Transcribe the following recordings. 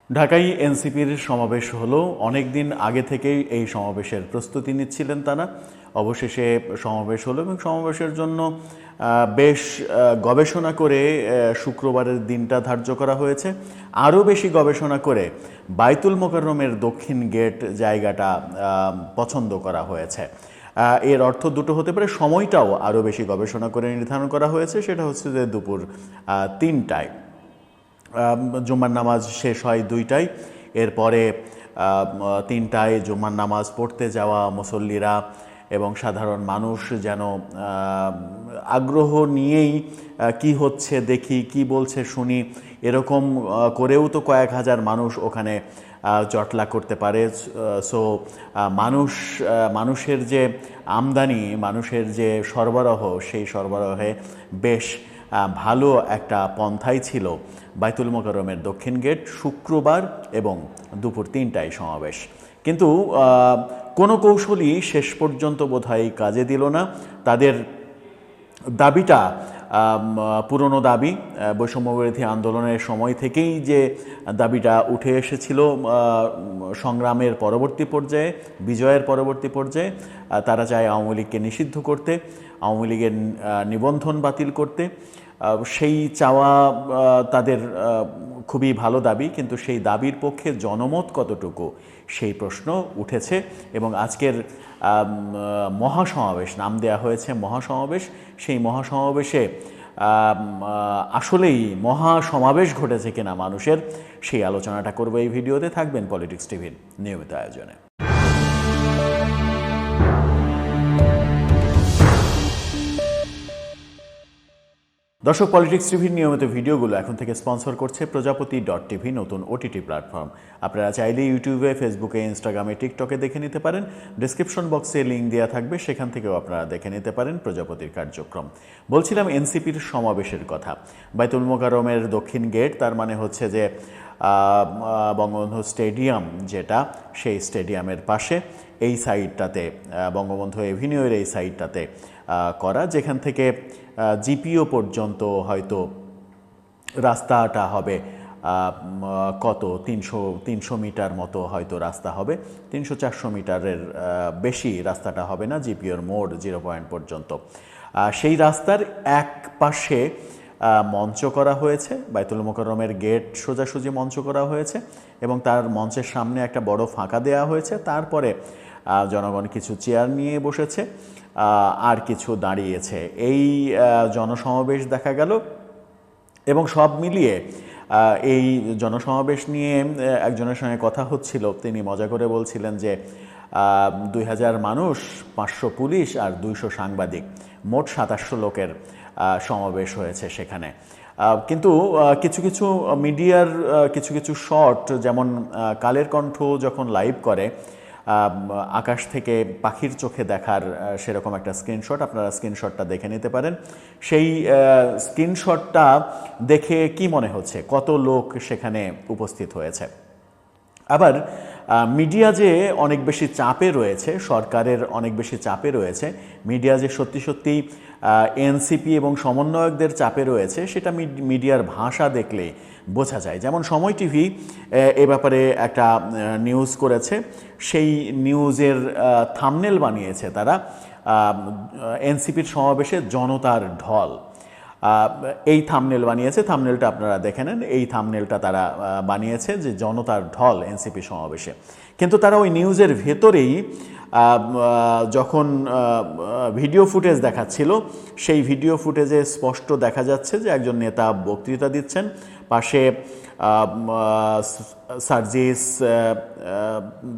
ঢাকায় এনসিপির সমাবেশ হলো। অনেক দিন আগে থেকেই এই সমাবেশের প্রস্তুতি নিচ্ছিলেন তারা। অবশেষে সমাবেশ হলো এবং সমাবেশের জন্য বেশ গবেষণা করে শুক্রবারের দিনটা ধার্য করা হয়েছে। আরও বেশি গবেষণা করে বায়তুল মোকাররমের দক্ষিণ গেট জায়গাটা পছন্দ করা হয়েছে। এর অর্থ দুটো হতে পারে, সময়টাও আরও বেশি গবেষণা করে নির্ধারণ করা হয়েছে। সেটা হচ্ছে যে দুপুর ৩টায় জুম্মার নামাজ শেষ হয় ২টায়। এরপরে ৩টায় জুম্মার নামাজ পড়তে যাওয়া মুসল্লিরা এবং সাধারণ মানুষ যেন আগ্রহ নিয়েই কি হচ্ছে দেখি, কি বলছে শুনি, এরকম করেও তো কয়েক হাজার মানুষ ওখানে জটলা করতে পারে। সো মানুষের যে আমদানি, মানুষের যে সরবরাহ, সেই সরবরাহে বেশ ভালো একটা পন্থাই ছিল বায়তুল মোকাররমের দক্ষিণ গেট শুক্রবার এবং দুপুর ৩টায় সমাবেশ। কিন্তু কোনো কৌশলই শেষ পর্যন্ত বোধহয় কাজে দিল না। তাদের দাবিটা পুরনো দাবি, বৈষম্যবিরোধী আন্দোলনের সময় থেকেই যে দাবিটা উঠে এসেছিল সংগ্রামের পরবর্তী পর্যায়ে, বিজয়ের পরবর্তী পর্যায়ে। তারা চায় আওয়ামী লীগকে নিষিদ্ধ করতে, আওয়ামী লীগের নিবন্ধন বাতিল করতে। সেই চাওয়া তাদের খুবই ভালো দাবি, কিন্তু সেই দাবির পক্ষে জনমত কতটুকু, সেই প্রশ্ন উঠেছে। এবং আজকের মহাসমাবেশ, নাম দেয়া হয়েছে মহাসমাবেশ, সেই মহাসমাবেশে আসলেই মহাসমাবেশ ঘটেছে কিনা মানুষের, সেই আলোচনাটা করবো এই ভিডিওতে। থাকবেন পলিটিক্স টিভির নিয়মিত আয়োজনে। দর্শক, পলিটিক্স টিভির নিয়মিত ভিডিওগুলো এখন থেকে স্পন্সর করছে প্রজাপতি.টিভি, নতুন ওটিটি প্ল্যাটফর্ম। আপনারা চাইলে ইউটিউবে, ফেসবুকে, ইনস্টাগ্রামে, টিকটকে দেখে নিতে পারেন। ডেসক্রিপশন বক্সে লিঙ্ক দেওয়া থাকবে, সেখান থেকেও আপনারা দেখে নিতে পারেন প্রজাপতির কার্যক্রম। বলছিলাম এনসিপির সমাবেশের কথা। বায়তুল মোকাররমের দক্ষিণ গেট, তার মানে হচ্ছে যে বঙ্গবন্ধু স্টেডিয়াম যেটা, সেই স্টেডিয়ামের পাশে এই সাইডটাতে, বঙ্গবন্ধু এভিনিউয়ের এই সাইডটাতে করা, যেখান থেকে জিপিও পর্যন্ত হয়তো রাস্তাটা হবে কত ৩০০ মিটার মতো হয়তো রাস্তা হবে। ৩০০-৪০০ মিটারের বেশি রাস্তাটা হবে না, জিপিওর মোড় 0 পয়েন্ট পর্যন্ত। সেই রাস্তার এক পাশে মঞ্চ করা হয়েছে, বায়তুল মোকাররমের গেট সোজাসুজি মঞ্চ করা হয়েছে এবং তার মঞ্চের সামনে একটা বড় ফাঁকা দেওয়া হয়েছে। তারপরে জনগণ কিছু চেয়ার নিয়ে বসেছে, আর কিছু দাঁড়িয়েছে। এই জনসমাবেশ দেখা গেল। এবং সব মিলিয়ে এই জনসমাবেশ নিয়ে একজনের সঙ্গে কথা হচ্ছিল, তিনি মজা করে বলছিলেন যে ২০০০ মানুষ, ৫০০ পুলিশ আর ২০০ সাংবাদিক, মোট ২৭০০ লোকের সমাবেশ হয়েছে সেখানে। কিন্তু কিছু কিছু মিডিয়ার কিছু কিছু শট, যেমন কালের কণ্ঠ যখন লাইভ করে, আকাশ থেকে পাখির চোখে দেখার সেরকম একটা স্ক্রিনশট, আপনারা স্ক্রিনশটটা দেখে নিতে পারেন। সেই স্ক্রিনশটটা দেখে কি মনে হচ্ছে, কত লোক সেখানে উপস্থিত হয়েছে। আবার মিডিয়া যে অনেক বেশি চাপে রয়েছে, সরকারের অনেক বেশি চাপে রয়েছে, মিডিয়া যে সত্যি সত্যি এনসিপি এবং সমন্বয়কদের চাপে রয়েছে, সেটা মিডিয়ার ভাষা দেখলেই বোঝা যায়। যেমন সময় টিভি এ ব্যাপারে একটা নিউজ করেছে, সেই নিউজের থাম্বনেল বানিয়েছে তারা এনসিপির সমাবেশে জনতার ঢল, এই থাম্বনেল বানিয়েছে। থাম্বনেলটা আপনারা দেখে নেন। এই থাম্বনেলটা তারা বানিয়েছে যে জনতার ঢল এনসিপি সমাবেশে। কিন্তু তারা ওই নিউজের ভেতরেই যখন ভিডিও ফুটেজ দেখাচ্ছিল, সেই ভিডিও ফুটেজে স্পষ্ট দেখা যাচ্ছে যে একজন নেতা বক্তৃতা দিচ্ছেন, পাশে সার্জিস,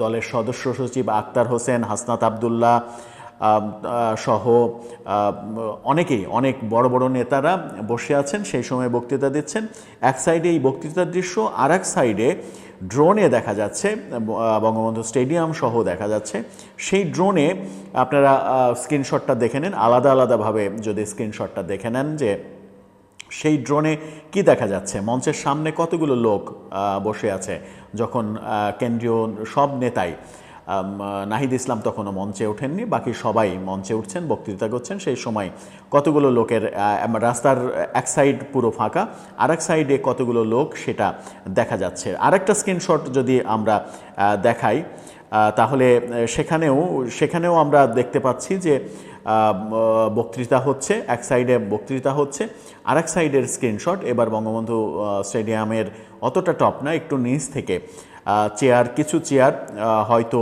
দলের সদস্য সচিব আক্তার হোসেন, হাসনাত আবদুল্লাহ সহ অনেক বড় বড় নেতারা বসে আছেন, সেই সময় বক্তৃতা দিচ্ছেন। এক সাইডে এই বক্তৃতার দৃশ্য, আর এক সাইডে ড্রোনে দেখা যাচ্ছে বঙ্গবন্ধু স্টেডিয়াম সহ দেখা যাচ্ছে। সেই ড্রোনে আপনারা স্ক্রিনশটটা দেখে নেন, আলাদা আলাদাভাবে যদি স্ক্রিনশটটা দেখে নেন যে সেই ড্রোনে কি দেখা যাচ্ছে। মঞ্চের সামনে কতগুলো লোক বসে আছে, যখন কেন্দ্রীয় সব নেতাই নাহিদ ইসলাম তখনও মঞ্চে ওঠেননি, বাকি সবাই মঞ্চে উঠছেন, বক্তৃতা করছেন। সেই সময় কতগুলো লোকের রাস্তার এক সাইড পুরো ফাঁকা, আর এক সাইডে কতগুলো লোক সেটা দেখা যাচ্ছে। আরেকটা স্ক্রিনশট যদি আমরা দেখাই তাহলে সেখানেও আমরা দেখতে পাচ্ছি যে বক্তৃতা হচ্ছে, এক সাইডে বক্তৃতা হচ্ছে, আর এক সাইডের স্ক্রিনশট। এবার বঙ্গবন্ধু স্টেডিয়ামের অতটা টপ না, একটু নিচ থেকে কিছু চেয়ার, হয়তো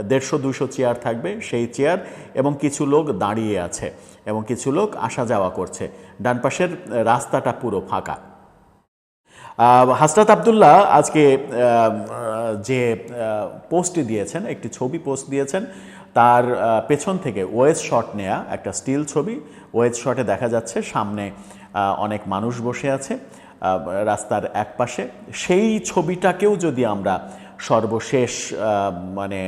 150-200 চেয়ার থাকবে, সেই চেয়ার, এবং কিছু লোক দাঁড়িয়ে আছে এবং কিছু লোক আসা যাওয়া করছে। ডান পাশের রাস্তাটা পুরো ফাঁকা। হাসরাত আবদুল্লাহ আজকে যে পোস্ট দিয়েছেন, একটি ছবি পোস্ট দিয়েছেন, তার পেছন থেকে ওয়েজ শট নেয়া একটা স্টিল ছবি। ওয়েজ শটে দেখা যাচ্ছে সামনে অনেক মানুষ বসে আছে রাস্তার এক পাশে। সেই ছবিটাকেও যদি আমরা সর্বশেষ মানে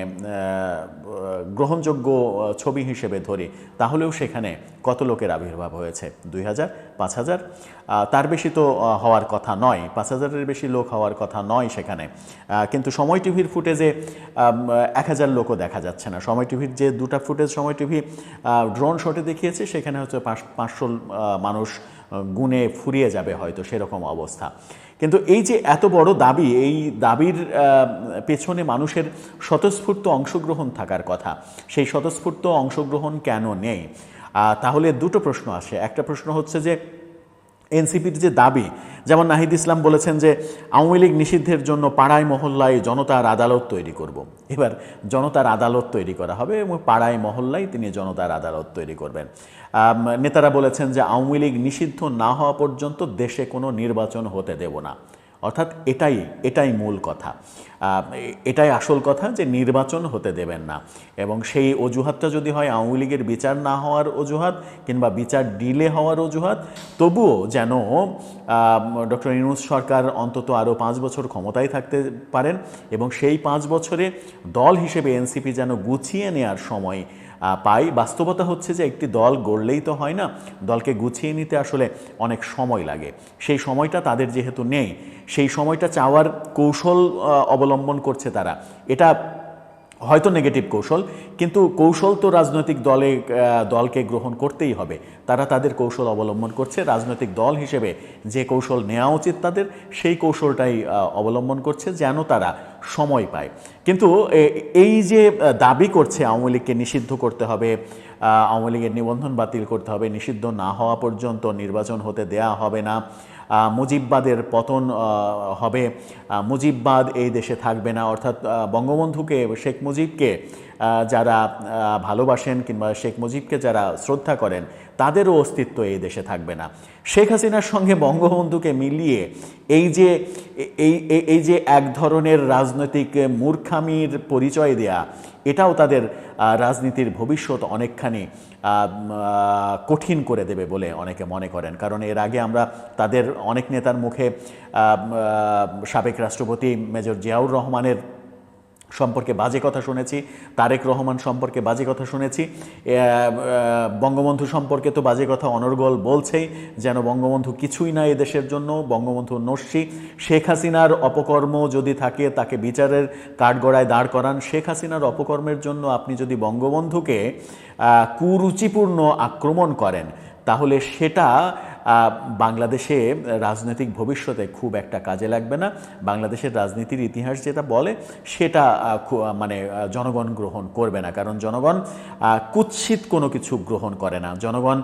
গ্রহণযোগ্য ছবি হিসেবে ধরি, তাহলেও সেখানে কত লোকের আবির্ভাব হয়েছে? 2000, 5000, তার বেশি তো হওয়ার কথা নয়, 5000-এর বেশি লোক হওয়ার কথা নয় সেখানে। কিন্তু সময় টিভির ফুটেজে 1000 লোকও দেখা যাচ্ছে না। সময় টিভির যে দুটা ফুটেজ সময় টিভি ড্রোন শটে দেখিয়েছে, সেখানে হচ্ছে 500 মানুষ গুণে ফুরিয়ে যাবে হয়তো, সেরকম অবস্থা। কিন্তু এই যে এত বড় দাবি, এই দাবির পেছনে মানুষের স্বতঃস্ফূর্ত অংশগ্রহণ থাকার কথা, সেই স্বতঃস্ফূর্ত অংশগ্রহণ কেন নেই? তাহলে দুটো প্রশ্ন আসে। একটা প্রশ্ন হচ্ছে যে এনসিপির যে দাবি, যেমন নাহিদ ইসলাম বলেছেন যে আওয়ামী লীগ নিষিদ্ধের জন্য পাড়ায় মহল্লায় জনতার আদালত তৈরি করব। এবার জনতার আদালত তৈরি করা হবে এবং পাড়ায় মহল্লায় তিনি জনতার আদালত তৈরি করবেন। নেতারা বলেছেন যে আওয়ামী লীগ নিষিদ্ধ না হওয়া পর্যন্ত দেশে কোনো নির্বাচন হতে দেব না। অর্থাৎ এটাই মূল কথা, এটাই আসল কথা, যে নির্বাচন হতে দেবেন না। এবং সেই অজুহাতটা যদি হয় আওয়ামী লীগের বিচার না হওয়ার অজুহাত কিংবা বিচার ডিলে হওয়ার অজুহাত, তবুও যেন ডক্টর ইউনূস সরকার অন্তত আরও 5 বছর ক্ষমতায় থাকতে পারেন এবং সেই 5 বছরে দল হিসেবে এনসিপি যেন গুছিয়ে নেওয়ার সময় পাই। বাস্তবতা হচ্ছে যে একটি দল গড়লেই তো হয় না, দলকে গুছিয়ে নিতে আসলে অনেক সময় লাগে। সেই সময়টা তাদের যেহেতু নেই, সেই সময়টা চাওয়ার কৌশল অবলম্বন করছে তারা। এটা হয়তো নেগেটিভ কৌশল, কিন্তু কৌশল তো রাজনৈতিক দলকে গ্রহণ করতেই হবে। তারা তাদের কৌশল অবলম্বন করছে। রাজনৈতিক দল হিসেবে যে কৌশল নেওয়া উচিত তাদের, সেই কৌশলটাই অবলম্বন করছে যেন তারা সময় পায়। কিন্তু এই যে দাবি করছে আওয়ামী লীগকে নিষিদ্ধ করতে হবে, আওয়ামী লীগের নিবন্ধন বাতিল করতে হবে, নিষিদ্ধ না হওয়া পর্যন্ত নির্বাচন হতে দেয়া হবে না, মুজিববাদের পতন হবে, মুজিববাদ এই দেশে থাকবে না, অর্থাৎ বঙ্গবন্ধুকে, শেখ মুজিবকে যারা ভালোবাসেন কিংবা শেখ মুজিবকে যারা শ্রদ্ধা করেন, তাদেরও অস্তিত্ব এই দেশে থাকবে না। শেখ হাসিনার সঙ্গে বঙ্গবন্ধুকে মিলিয়ে এই যে এক ধরনের রাজনৈতিক মূর্খামির পরিচয় দেয়া, এটাও তাদের রাজনীতির ভবিষ্যৎ অনেকখানি কঠিন করে দেবে বলে অনেকে মনে করেন। কারণ এর আগে আমরা তাদের অনেক নেতার মুখে সাবেক রাষ্ট্রপতি মেজর জিয়াউর রহমানের সম্পর্কে বাজে কথা শুনেছি, তারেক রহমান সম্পর্কে বাজে কথা শুনেছি, বঙ্গবন্ধু সম্পর্কে তো বাজে কথা অনর্গল বলছেই, যেন বঙ্গবন্ধু কিছুই না এদেশের জন্য, বঙ্গবন্ধু নস্যি। শেখ হাসিনার অপকর্ম যদি থাকে তাকে বিচারের কাঠগড়ায় দাঁড় করান। শেখ হাসিনার অপকর্মের জন্য আপনি যদি বঙ্গবন্ধুকে কুরুচিপূর্ণ আক্রমণ করেন, তাহলে সেটা বাংলাদেশে রাজনৈতিক ভবিষ্যতে খুব একটা কাজে লাগবে না। বাংলাদেশের রাজনীতির ইতিহাস যেটা বলে সেটা মানে জনগণ গ্রহণ করবে না, কারণ জনগণ কুৎসিত কোনো কিছু গ্রহণ করে না। জনগণ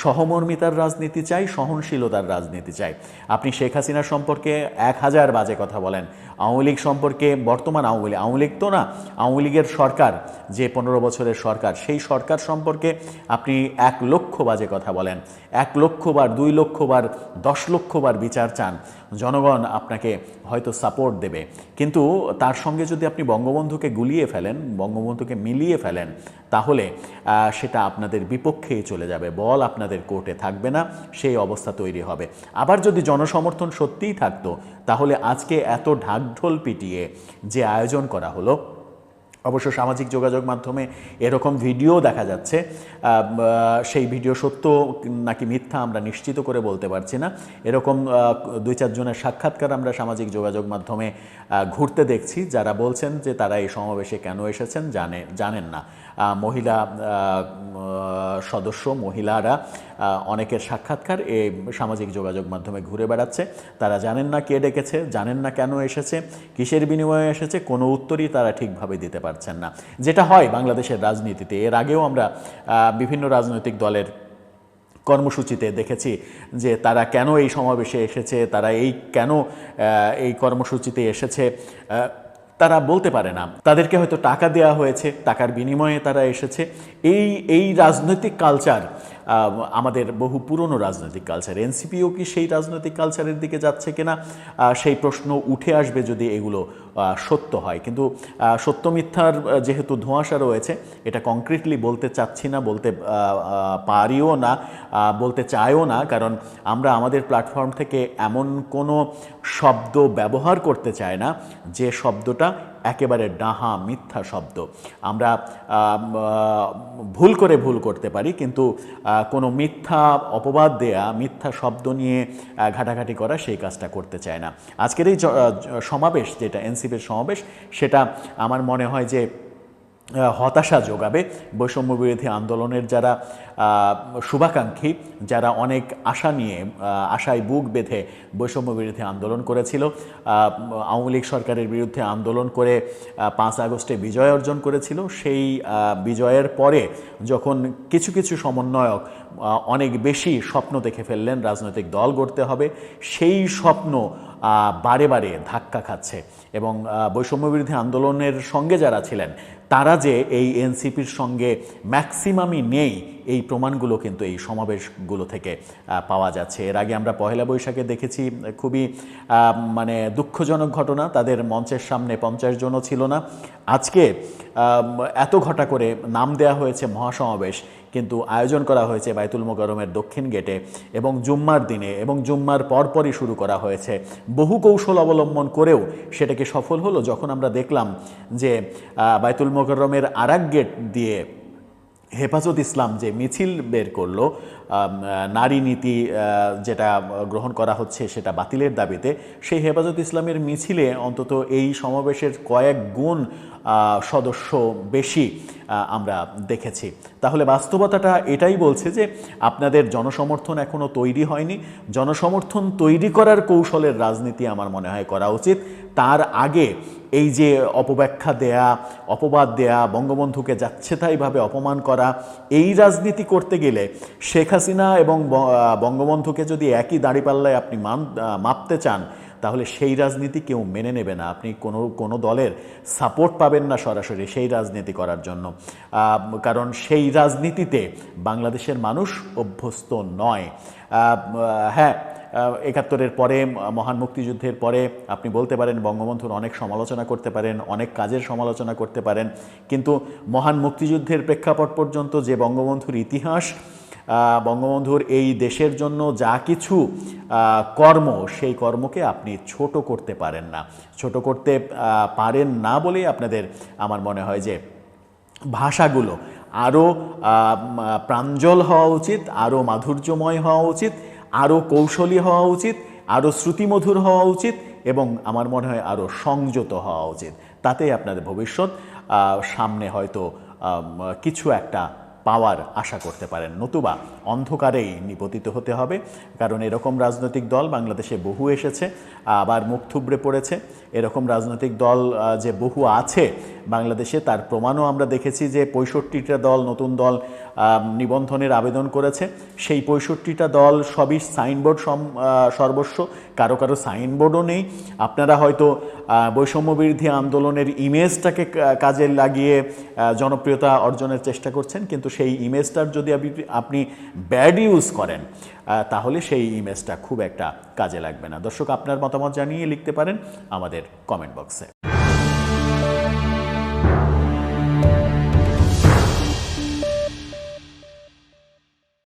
সহমর্মিতার রাজনীতি চাই, সহনশীলতার রাজনীতি চাই। আপনি শেখ হাসিনা সম্পর্কে 1000 বাজে কথা বলেন, আওয়ামী লীগ সম্পর্কে, বর্তমান আওয়ামী লীগ তো না, আওয়ামী লীগের সরকার, যে 15 বছরের সরকার, সেই সরকার সম্পর্কে আপনি 1 লক্ষ বাজে কথা বলেন, 1 লক্ষ বার, 2 লক্ষ বার, 10 লক্ষ বার বিচার চান, জনগণ আপনাকে হয়তো সাপোর্ট দেবে। কিন্তু তার সঙ্গে যদি আপনি বঙ্গবন্ধুকে গুলিয়ে ফেলেন, বঙ্গবন্ধুকে মিলিয়ে ফেলেন, তাহলে সেটা আপনাদের বিপক্ষেই চলে যাবে, বল আপনাদের কোর্টে থাকবে না, সেই অবস্থা তৈরি হবে। আবার যদি জনসমর্থন সত্যিই থাকতো, তাহলে আজকে এত ঢাকঢোল পিটিয়ে যে আয়োজন করা হলো, অবশ্য সামাজিক যোগাযোগ মাধ্যমে এরকম ভিডিও দেখা যাচ্ছে, সেই ভিডিও সত্য নাকি মিথ্যা আমরা নিশ্চিত করে বলতে পারছি না। এরকম 2-4 জনের সাক্ষাৎকার আমরা সামাজিক যোগাযোগ মাধ্যমে ঘুরতে দেখছি, যারা বলছেন যে তারা এই সমাবেশে কেন এসেছেন জানেন না। মহিলা সদস্য, মহিলারা অনেকের সাক্ষাৎকার এই সামাজিক যোগাযোগ মাধ্যমে ঘুরে বেড়াচ্ছে। তারা জানেন না কে ডেকেছে, জানেন না কেন এসেছে, কিসের বিনিময়ে এসেছে, কোনো উত্তরই তারা ঠিকভাবে দিতে পারছেন না, যেটা হয় বাংলাদেশের রাজনীতিতে। এর আগেও আমরা বিভিন্ন রাজনৈতিক দলের কর্মসূচিতে দেখেছি যে তারা কেন এই সমাবেশে এসেছে, তারা কেন এই কর্মসূচিতে এসেছে তারা বলতে পারে না। তাদেরকে হয়তো টাকা দেওয়া হয়েছে, টাকার বিনিময়ে তারা এসেছে। এই রাজনৈতিক কালচার আমাদের বহু পুরনো রাজনৈতিক কালচার। এনসিপিও কি সেই রাজনৈতিক কালচারের দিকে যাচ্ছে কিনা সেই প্রশ্ন উঠে আসবে যদি এগুলো সত্য হয়। কিন্তু সত্য মিথ্যার যেহেতু ধোঁয়াশা রয়েছে, এটা কংক্রিটলি বলতে চাচ্ছি না, বলতে পারিও না, বলতে চাইও না, কারণ আমরা আমাদের প্ল্যাটফর্ম থেকে এমন কোনো শব্দ ব্যবহার করতে চাই না যে শব্দটা একেবারে ডাহা মিথ্যা শব্দ। আমরা ভুল করতে পারি, কিন্তু কোনো মিথ্যা অপবাদ দেয়া, মিথ্যা শব্দ নিয়ে ঘাটাঘাটি করা সেই কাজটা করতে চায় না। আজকের এই সমাবেশ, যেটা এনসিপির সমাবেশ, সেটা আমার মনে হয় যে হতাশা যোগাবে। বৈষম্য বিরোধী আন্দোলনের যারা শুভাকাঙ্ক্ষী, যারা অনেক আশা নিয়ে, আশায় বুক বেঁধে বৈষম্য বিরোধী আন্দোলন করেছিল, আওয়ামী লীগ সরকারের বিরুদ্ধে আন্দোলন করে 5 আগস্টে বিজয় অর্জন করেছিল, সেই বিজয়ের পরে যখন কিছু কিছু সমন্বয়ক অনেক বেশি স্বপ্ন দেখে ফেললেন রাজনৈতিক দল গড়তে হবে, সেই স্বপ্ন বারে বারে ধাক্কা খাচ্ছে। এবং বৈষম্য বিরোধী আন্দোলনের সঙ্গে যারা ছিলেন তারা যে এই এনসিপির সঙ্গে ম্যাক্সিমামই নেই, এই প্রমাণগুলো কিন্তু এই সমাবেশগুলো থেকে পাওয়া যাচ্ছে। এর আগে আমরা পহেলা বৈশাখে দেখেছি খুবই মানে দুঃখজনক ঘটনা, তাদের মঞ্চের সামনে 50 জনও ছিল না। আজকে এত ঘটা করে নাম দেয়া হয়েছে মহাসমাবেশ, কিন্তু আয়োজন করা হয়েছে বায়তুল মোকাররমের দক্ষিণ গেটে, এবং জুম্মার দিনে, এবং জুম্মার পরপরই শুরু করা হয়েছে। বহু কৌশল অবলম্বন করেও সেটাকে সফল হলো যখন আমরা দেখলাম যে বায়তুল মোকাররমের আরেক গেট দিয়ে হেফাজত ইসলাম যে মিছিল বের করলো, নারী নীতি যেটা গ্রহণ করা হচ্ছে সেটা বাতিলের দাবিতে, সেই হেফাজত ইসলামের মিছিলে অন্তত এই সমাবেশের কয়েক গুণ সদস্য বেশি আমরা দেখেছি। তাহলে বাস্তবতাটা এটাই বলছে যে আপনাদের জনসমর্থন এখনও তৈরি হয়নি। জনসমর্থন তৈরি করার কৌশলের রাজনীতি আমার মনে হয় করা উচিত। তার আগে এই যে অপব্যাখ্যা দেয়া, অপবাদ দেয়া, বঙ্গবন্ধুকে যাচ্ছেতাইভাবে অপমান করা, এই রাজনীতি করতে গেলে শেখ হাসিনা এবং বঙ্গবন্ধুকে যদি একই দাঁড়িপাল্লায় আপনি মাপতে চান, তাহলে সেই রাজনীতি কেউ মেনে নেবে না। আপনি কোনো দলের সাপোর্ট পাবেন না সরাসরি সেই রাজনীতি করার জন্য, কারণ সেই রাজনীতিতে বাংলাদেশের মানুষ অভ্যস্ত নয়। হ্যাঁ, 71-এর পরে, মহান মুক্তিযুদ্ধের পরে আপনি বলতে পারেন বঙ্গবন্ধুর অনেক সমালোচনা করতে পারেন, অনেক কাজের সমালোচনা করতে পারেন, কিন্তু মহান মুক্তিযুদ্ধের প্রেক্ষাপট পর্যন্ত যে বঙ্গবন্ধুর ইতিহাস, বঙ্গবন্ধুর এই দেশের জন্য যা কিছু কর্ম, সেই কর্মকে আপনি ছোট করতে পারেন না। ছোট করতে পারেন না বলেই আপনাদের আমার মনে হয় যে ভাষাগুলো আরও প্রাঞ্জল হওয়া উচিত, আরও মাধুর্যময় হওয়া উচিত, আরও কৌশলী হওয়া উচিত, আরও শ্রুতিমধুর হওয়া উচিত, এবং আমার মনে হয় আরও সংযত হওয়া উচিত। তাতেই আপনাদের ভবিষ্যৎ সামনে হয়তো কিছু একটা পাওয়ার আশা করতে পারেন, নতুবা অন্ধকারেই নিপতিত হতে হবে। কারণ এরকম রাজনৈতিক দল বাংলাদেশে বহু এসেছে, আবার মুখ থুবড়ে পড়েছে। এরকম রাজনৈতিক দল যে বহু আছে বাংলাদেশে, তার প্রমাণও আমরা দেখেছি যে 65টা দল, নতুন দল নিবন্ধনের আবেদন করেছে। সেই 65টা দল সবই সাইনবোর্ড সর্বস্ব, কারো কারো সাইনবোর্ডও নেই। আপনারা হয়তো বৈষম্য বিরোধী আন্দোলনের ইমেজটাকে কাজে লাগিয়ে জনপ্রিয়তা অর্জনের চেষ্টা করছেন, কিন্তু সেই ইমেজটার যদি আপনি ব্যাড ইউজ করেন, তাহলে সেই ইমেজটা খুব একটা কাজে লাগবে না। দর্শক, আপনার মতামত জানিয়ে লিখতে পারেন আমাদের কমেন্ট বক্সে।